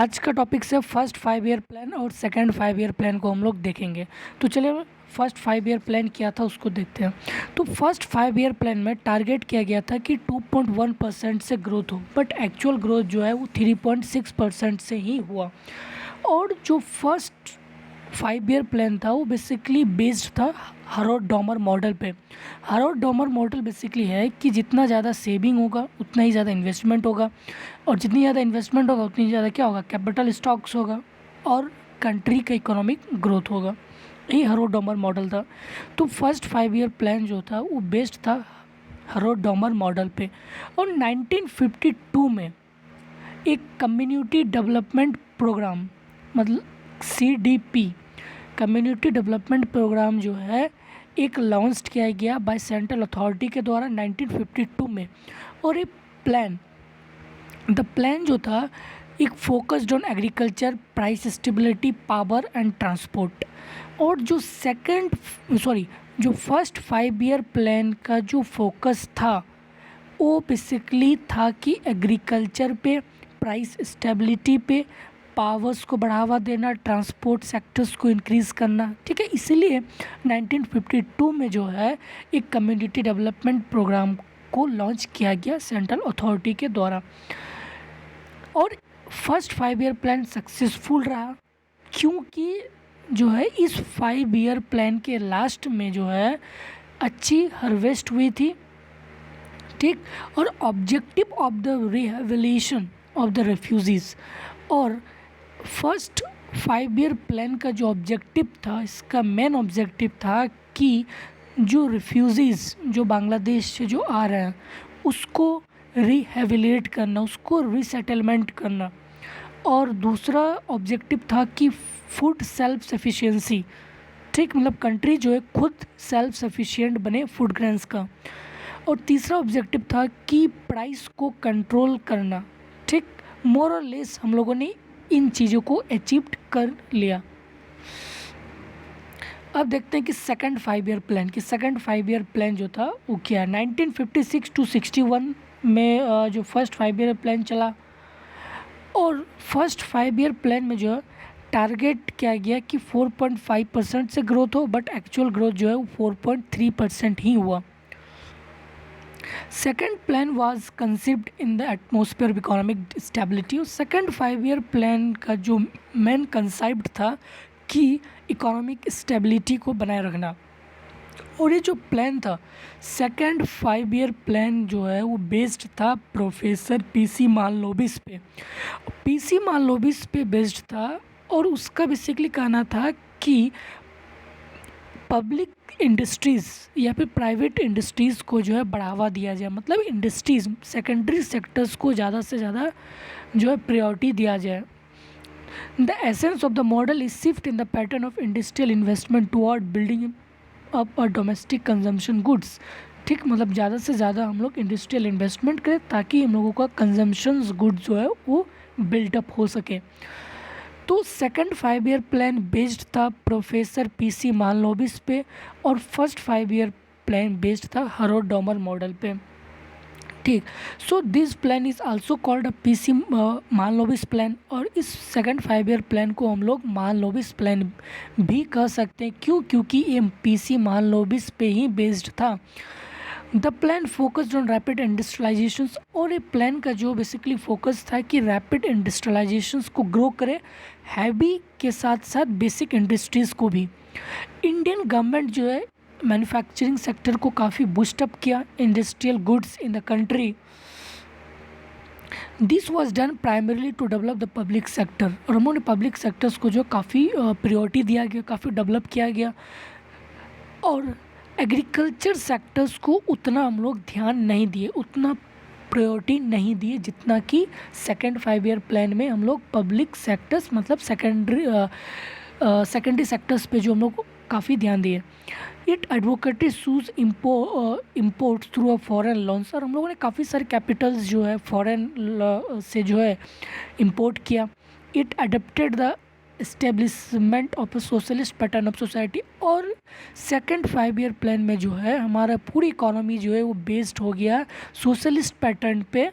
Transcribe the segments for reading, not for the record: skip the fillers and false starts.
आज का टॉपिक से फर्स्ट 5 ईयर प्लान और सेकंड 5 ईयर प्लान को हम लोग देखेंगे। तो चलिए फर्स्ट 5 ईयर प्लान क्या था उसको देखते हैं। तो फर्स्ट 5 ईयर प्लान में टारगेट किया गया था कि 2.1% से ग्रोथ हो, बट एक्चुअल ग्रोथ जो है वो 3.6% से ही हुआ। और जो फर्स्ट 5 ईयर प्लान था वो बेसिकली बेस्ड था हरोड डॉमर मॉडल पे। हरोड डॉमर मॉडल बेसिकली है कि जितना ज़्यादा सेविंग होगा उतना ही ज़्यादा इन्वेस्टमेंट होगा, और जितनी ज़्यादा इन्वेस्टमेंट होगा उतनी ज़्यादा क्या होगा, कैपिटल स्टॉक्स होगा और कंट्री का इकोनॉमिक ग्रोथ होगा। यही हरोड डॉमर मॉडल था। तो फर्स्ट 5 ईयर प्लान जो था वो बेस्ड था हरोड डॉमर मॉडल पे। और 1952 में एक कम्युनिटी डेवलपमेंट प्रोग्राम मतलब CDP कम्युनिटी डेवलपमेंट प्रोग्राम जो है एक लॉन्च किया गया बाय सेंट्रल अथॉरिटी के द्वारा 1952 में। और ये द प्लान जो था एक focused on agriculture, price stability, power and transport. और जो फर्स्ट 5 ईयर प्लान का जो फोकस था वो बेसिकली था कि एग्रीकल्चर पे, प्राइस स्टेबिलिटी पे, पावर्स को बढ़ावा देना, ट्रांसपोर्ट सेक्टर्स को इंक्रीज़ करना। ठीक है, इसीलिए 1952 में जो है एक कम्युनिटी डेवलपमेंट प्रोग्राम को लॉन्च किया गया सेंट्रल अथॉरिटी के द्वारा। और फर्स्ट 5 ईयर प्लान सक्सेसफुल रहा क्योंकि जो है इस 5 ईयर प्लान के लास्ट में जो है अच्छी हार्वेस्ट हुई थी। ठीक, और objective of the rehabilitation of the refugees. और फर्स्ट 5 ईयर प्लान का जो ऑब्जेक्टिव था, इसका मेन ऑब्जेक्टिव था कि जो रिफ्यूजीज़ जो बांग्लादेश से जो आ रहे हैं उसको रिहेबिलिटेट करना, उसको रीसेटलमेंट करना। और दूसरा ऑब्जेक्टिव था कि फूड सेल्फ सफिशिएंसी। ठीक, मतलब कंट्री जो है खुद सेल्फ सफिशिएंट बने फूड ग्रेन्स का। और तीसरा ऑब्जेक्टिव था कि प्राइस को कंट्रोल करना। ठीक, मोर और लेस हम लोगों ने इन चीज़ों को अचीव कर लिया। अब देखते हैं कि सेकंड 5 ईयर प्लान जो था वो क्या है। 1956 टू 61 में जो फर्स्ट 5 ईयर प्लान चला। और फर्स्ट 5 ईयर प्लान में जो है टारगेट किया गया कि 4.5% से ग्रोथ हो, बट एक्चुअल ग्रोथ जो है वो 4.3% ही हुआ। Second plan was conceived in the atmosphere of economic stability. और सेकेंड 5 ईयर प्लान का जो मेन कंसेप्ट था कि इकोनॉमिक स्टेबिलिटी को बनाए रखना। और ये जो प्लान था सेकेंड 5 ईयर प्लान जो है वो बेस्ड था प्रोफेसर PC मालनोबिस पे। PC मालनोबिस पे बेस्ड था और उसका बेसिकली कहना था कि पब्लिक इंडस्ट्रीज़ या फिर प्राइवेट इंडस्ट्रीज़ को जो है बढ़ावा दिया जाए, मतलब इंडस्ट्रीज़ सेकेंडरी सेक्टर्स को ज़्यादा से ज़्यादा जो है प्रायोरिटी दिया जाए। The essence of the model is shift in the pattern of industrial investment toward building up a domestic consumption goods. ठीक, मतलब ज़्यादा से ज़्यादा हम लोग इंडस्ट्रियल इन्वेस्टमेंट करें ताकि हम लोगों का कंजम्पशन गुड्स जो है वो बिल्डअप हो सके। तो सेकंड 5 ईयर प्लान बेस्ड था प्रोफेसर PC मालनोबिस पे और फर्स्ट 5 ईयर प्लान बेस्ड था हरोड डॉमर मॉडल पे। ठीक, so this plan is also called a PC Mahalanobis plan. और इस सेकंड 5 ईयर प्लान को हम लोग मालनोबिस प्लान भी कह सकते हैं। क्यों? क्योंकि ये PC मालनोबिस पे ही बेस्ड था। The plan focused on rapid industrialisations. और ये प्लान का जो बेसिकली फोकस था कि रैपिड इंडस्ट्रियलाइजेशंस को ग्रो करे, हैवी के साथ साथ बेसिक इंडस्ट्रीज़ को भी। इंडियन गवर्नमेंट जो है मैन्युफैक्चरिंग सेक्टर को काफ़ी बूस्टअप किया, industrial goods in the country. This was done primarily to develop the public sector. और उन्होंने पब्लिक सेक्टर्स को जो काफ़ी प्रायोरिटी दिया गया, काफ़ी डेवलप किया गया। और एग्रीकल्चर सेक्टर्स को उतना हम लोग ध्यान नहीं दिए, उतना प्रायोरिटी नहीं दिए जितना कि सेकंड 5 ईयर प्लान में हम लोग पब्लिक सेक्टर्स मतलब सेकेंडरी सेक्टर्स पे जो हम लोग काफ़ी ध्यान दिए। It advocated shoes import through a foreign loans. और हम लोगों ने काफ़ी सारे कैपिटल्स जो है फॉरेन से जो है इम्पोर्ट किया। It adapted the establishment of a socialist pattern of society. और सेकंड 5 ईयर प्लान में जो है हमारा पूरी इकोनॉमी जो है वो बेस्ड हो गया सोशलिस्ट पैटर्न पे।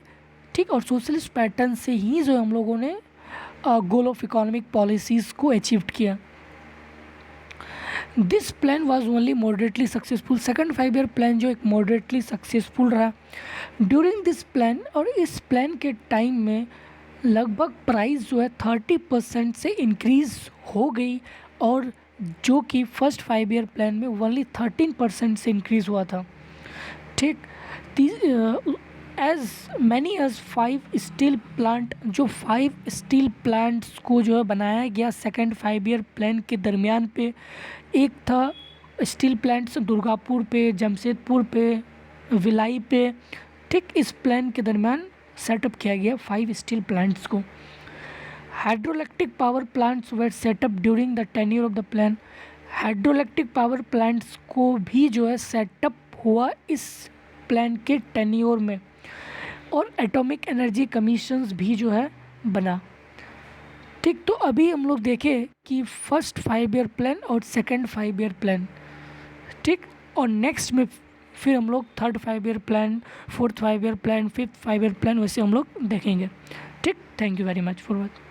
ठीक, और सोशलिस्ट पैटर्न से ही जो हम लोगों ने गोल ऑफ इकोनॉमिक पॉलिसीज़ को अचीव किया। This plan was only moderately successful. Second 5 year plan जो एक मॉडरेटली सक्सेसफुल रहा। ड्यूरिंग दिस प्लान, और इस प्लान के टाइम में लगभग प्राइस जो है 30% से इंक्रीज़ हो गई, और जो कि फर्स्ट 5 ईयर प्लान में ओनली 13% से इंक्रीज़ हुआ था। ठीक, as many as 5 steel plant, जो 5 स्टील प्लांट्स को जो है बनाया गया सेकंड 5 ईयर प्लान के दरमियान पे। एक था स्टील प्लांट्स दुर्गापुर पे, जमशेदपुर पे, भिलाई पे। ठीक, इस प्लान के दरमियान सेटअप किया गया 5 स्टील प्लांट्स को। Hydroelectric power plants were set up during the tenure of the plan. Hydroelectric power plants को भी जो है सेटअप हुआ इस प्लान के टेन्योर में, और एटॉमिक एनर्जी कमीशंस भी जो है बना। ठीक, तो अभी हम लोग देखें कि फर्स्ट 5 ईयर प्लान और सेकंड 5 ईयर प्लान। ठीक, और नेक्स्ट में फिर हम लोग third 5 year plan, fourth 5 year plan, fifth 5 year plan वैसे हम लोग देखेंगे। ठीक, thank you very much for watching.